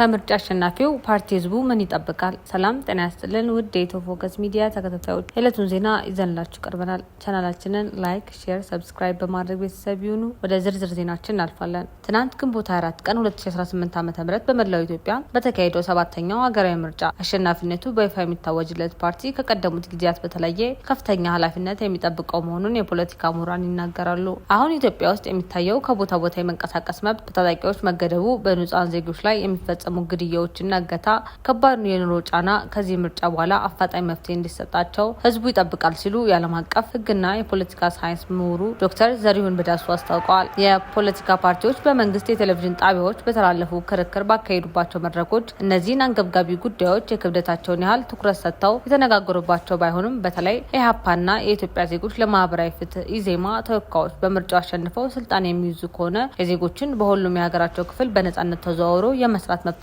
ከምርጫ አሸናፊው ፓርቲ ህዝቡ ምን ይጠብቃል? ሰላም ጤና ያስጥልን ውድ የኢትዮ ፎከስ ሚዲያ ተከታታዮች የዕለቱን ዜና ይዘንላችሁ ቀርበናል። ቻናላችንን ላይክ፣ ሼር፣ ሰብስክራይብ በማድረግ ቤተሰብ ይሁኑ። ወደ ዝርዝር ዜናችን እናልፋለን። ትናንት ግንቦት 24 ቀን 2018 ዓ.ም በመላው ኢትዮጵያ በተካሄደው 7ኛው ሀገራዊ ምርጫ አሸናፊነቱ በይፋ የሚታወጅለት ፓርቲ ከቀደሙት ጊዜያት በተለየ ከፍተኛ ኃላፊነት የሚጠብቀው መሆኑን የፖለቲካ ምሁራን ይናገራሉ። አሁን ኢትዮጵያ ውስጥ የሚታየው ከቦታ ቦታ የመንቀሳቀስ መብት በታጣቂዎች መገደቡ፣ በንጹሃን ዜጎች ላይ የሚፈጸሙ ግድያዎችና እገታ፣ ከባድ የኑሮ ጫና ከዚህ ምርጫ በኋላ አፋጣኝ መፍትሄ እንዲሰጣቸው ህዝቡ ይጠብቃል ሲሉ የዓለም አቀፍ ህግና የፖለቲካ ሳይንስ ምሁሩ ዶክተር ዘሪሁን በዳሱ አስታውቀዋል። የፖለቲካ ፓርቲዎች በመንግስት የቴሌቪዥን ጣቢያዎች በተላለፉ ክርክር ባካሄዱባቸው መድረኮች እነዚህን አንገብጋቢ ጉዳዮች የክብደታቸውን ያህል ትኩረት ሰጥተው የተነጋገሩባቸው ባይሆኑም በተለይ ኢህአፓና የኢትዮጵያ ዜጎች ለማህበራዊ ፍትህ ኢዜማ ተወካዮች በምርጫው አሸንፈው ስልጣን የሚይዙ ከሆነ የዜጎችን በሁሉም የሀገራቸው ክፍል በነጻነት ተዘዋውሮ የመስራት መብታቸው፣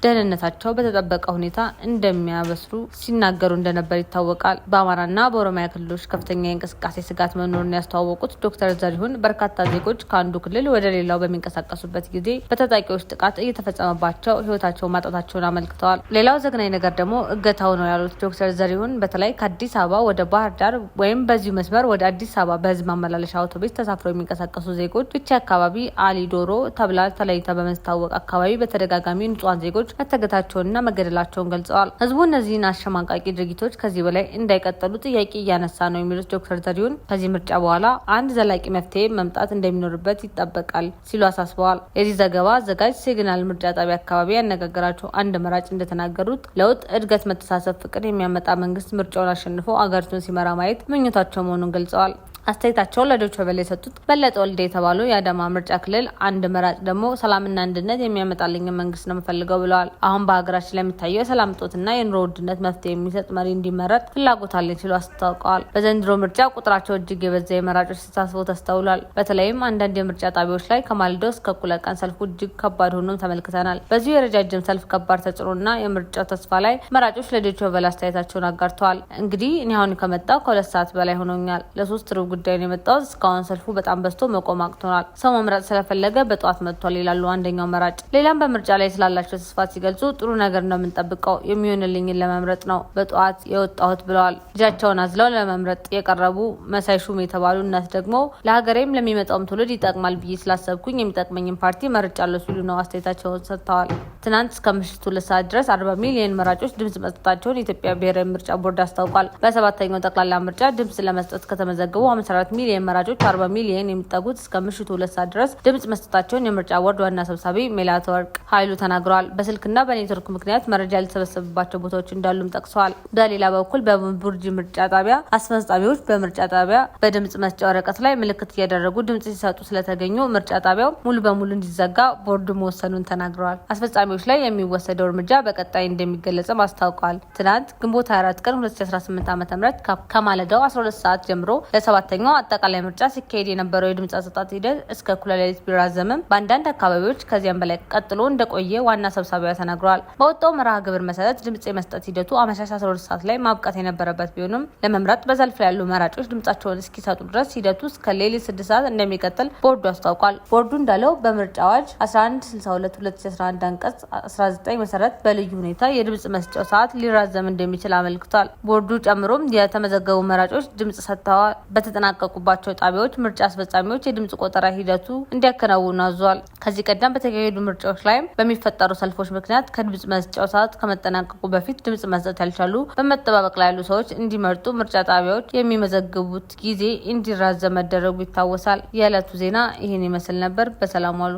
ደህንነታቸው በተጠበቀ ሁኔታ እንደሚያበስሩ ሲናገሩ እንደነበር ይታወቃል። በአማራና በኦሮሚያ ክልሎች ከፍተኛ የእንቅስቃሴ ስጋት መኖሩን ያስተዋወቁት ዶክተር ዘሪሁን በርካታ ዜጎች ከአንዱ ክልል ወደ ሌላው በሚንቀሳቀሱበት ጊዜ በታጣቂዎች ጥቃት እየተፈጸመባቸው ህይወታቸውን ማጣታቸውን አመልክተዋል። ሌላው ዘግናኝ ነገር ደግሞ እገታው ነው ያሉት ዶክተር ዘሪሁን በተለይ ከአዲስ አበባ ወደ ባህር ዳር ወይም በዚሁ መስመር ወደ አዲስ አበባ በህዝብ ማመላለሻ አውቶቡስ ተሳፍረው የሚንቀሳቀሱ ዜጎች ብቻ አካባቢ አሊ ዶሮ ተብላ ተለይታ በመስታወቅ አካባቢ በተደጋጋሚ ንጹሃን ዜጎች መታገታቸውንና መገደላቸውን ገልጸዋል። ህዝቡ እነዚህን አሸማቃቂ ድርጊቶች ከዚህ በላይ እንዳይቀጥሉ ጥያቄ እያነሳ ነው የሚሉት ዶክተር ዘሪሁን ከዚህ ምርጫ በኋላ አንድ ዘላቂ መፍትሄ መምጣት እንደሚኖርበት ይጠበቃል ሲሉ አሳስበዋል። የዚህ ዘገባ አዘጋጅ ሲግናል ምርጫ ጣቢያ አካባቢ ያነጋገራቸው አንድ መራጭ እንደተናገሩት ለውጥ፣ እድገት፣ መተሳሰብ፣ ፍቅር የሚያመጣ መንግስት ምርጫውን አሸንፎ አገሪቱን ሲመራ ማየት ምኞታቸው መሆኑን ገልጸዋል። አስተያየታቸውን ለዶይቼ ቬለ የሰጡት በለጠ ወልዴ የተባሉ የአዳማ ምርጫ ክልል አንድ መራጭ ደግሞ ሰላምና አንድነት የሚያመጣልኝ መንግስት ነው የምፈልገው ብለዋል። አሁን በሀገራችን ለሚታየው የሰላም እጦትና የኑሮ ውድነት መፍትሄ የሚሰጥ መሪ እንዲመረጥ ፍላጎት አለኝ ሲሉ አስታውቀዋል። በዘንድሮ ምርጫ ቁጥራቸው እጅግ የበዛ የመራጮች ተሳትፎ ተስተውሏል። በተለይም አንዳንድ የምርጫ ጣቢያዎች ላይ ከማልዳው እስከ እኩለ ቀን ሰልፉ እጅግ ከባድ ሆኖም ተመልክተናል። በዚሁ የረጃጅም ሰልፍ ከባድ ተጽዕኖና የምርጫው ተስፋ ላይ መራጮች ለዶይቼ ቬለ አስተያየታቸውን አጋርተዋል። እንግዲህ እኔ አሁን ከመጣው ከ2 ሰዓት በላይ ሆኖኛል። ለ3 ሩብ ጉዳይ ነው የመጣው። እስካሁን ሰልፉ በጣም በዝቶ መቆም አቅቶናል። ሰው መምረጥ ስለፈለገ በጠዋት መጥቷል ይላሉ አንደኛው መራጭ። ሌላም በምርጫ ላይ ስላላቸው ተስፋ ሲገልጹ ጥሩ ነገር ነው የምንጠብቀው፣ የሚሆንልኝን ለመምረጥ ነው በጠዋት የወጣሁት ብለዋል። ልጃቸውን አዝለው ለመምረጥ የቀረቡ መሳይ ሹም የተባሉ እናት ደግሞ ለሀገሬም ለሚመጣውም ትውልድ ይጠቅማል ብዬ ስላሰብኩኝ የሚጠቅመኝን ፓርቲ መርጫለሁ ሲሉ ነው አስተያየታቸውን ሰጥተዋል። ትናንት እስከ ምሽቱ 2 ሰዓት ድረስ 40 ሚሊዮን መራጮች ድምጽ መስጠታቸውን የኢትዮጵያ ብሔራዊ ምርጫ ቦርድ አስታውቋል። በ7ኛው ጠቅላላ ምርጫ ድምጽ ለመስጠት ከተመዘገቡ 54 ሚሊዮን መራጮች 40 ሚሊዮን የሚጠጉት እስከ ምሽቱ 2 ሰዓት ድረስ ድምጽ መስጠታቸውን የምርጫ ቦርድ ዋና ሰብሳቢ ሜላትወርቅ ኃይሉ ተናግረዋል። በስልክና በኔትወርክ ምክንያት መረጃ ያልተሰበሰበባቸው ቦታዎች እንዳሉም ጠቅሰዋል። በሌላ በኩል በቡርጂ ምርጫ ጣቢያ አስፈጻሚዎች በምርጫ ጣቢያ በድምጽ መስጫ ወረቀት ላይ ምልክት እያደረጉ ድምጽ ሲሰጡ ስለተገኙ ምርጫ ጣቢያው ሙሉ በሙሉ እንዲዘጋ ቦርዱ መወሰኑን ተናግረዋል። አስፈጻሚዎች ላይ የሚወሰደው እርምጃ በቀጣይ እንደሚገለጽም አስታውቀዋል። ትናንት ግንቦት 24 ቀን 2018 ዓ.ም ከማለዳው 12 ሰዓት ጀምሮ ለ7ኛው አጠቃላይ ምርጫ ሲካሄድ የነበረው የድምጽ አሰጣጥ ሂደት እስከ እኩለ ሌሊት ቢራዘምም በአንዳንድ አካባቢዎች ከዚያም በላይ ቀጥሎ እንደቆየ ዋና ሰብሳቢዋ ተናግረዋል። በወጣው መርሃ ግብር መሰረት ድምጽ የመስጠት ሂደቱ አመሻሽ 12 ሰዓት ላይ ማብቃት የነበረበት ቢሆንም ለመምረጥ በሰልፍ ላይ ያሉ መራጮች ድምጻቸውን እስኪሰጡ ድረስ ሂደቱ እስከ ሌሊት 6 ሰዓት እንደሚቀጥል ቦርዱ አስታውቋል። ቦርዱ እንዳለው በምርጫ አዋጅ 1162/2011 አንቀጽ 19 መሰረት በልዩ ሁኔታ የድምጽ መስጫው ሰዓት ሊራዘም እንደሚችል አመልክቷል። ቦርዱ ጨምሮም የተመዘገቡ መራጮች ድምጽ ሰጥተዋል በተጠናቀቁባቸው ጣቢያዎች ምርጫ አስፈጻሚዎች የድምጽ ቆጠራ ሂደቱ እንዲያከናውኑ አዟል። ከዚህ ቀደም በተካሄዱ ምርጫዎች ላይም በሚፈጠሩ ሰልፎች ምክንያት ከድምጽ መስጫው ሰዓት ከመጠናቀቁ በፊት ድምጽ መስጠት ያልቻሉ በመጠባበቅ ላይ ያሉ ሰዎች እንዲመርጡ ምርጫ ጣቢያዎች የሚመዘግቡት ጊዜ እንዲራዘም መደረጉ ይታወሳል። የዕለቱ ዜና ይህን ይመስል ነበር። በሰላም ዋሉ።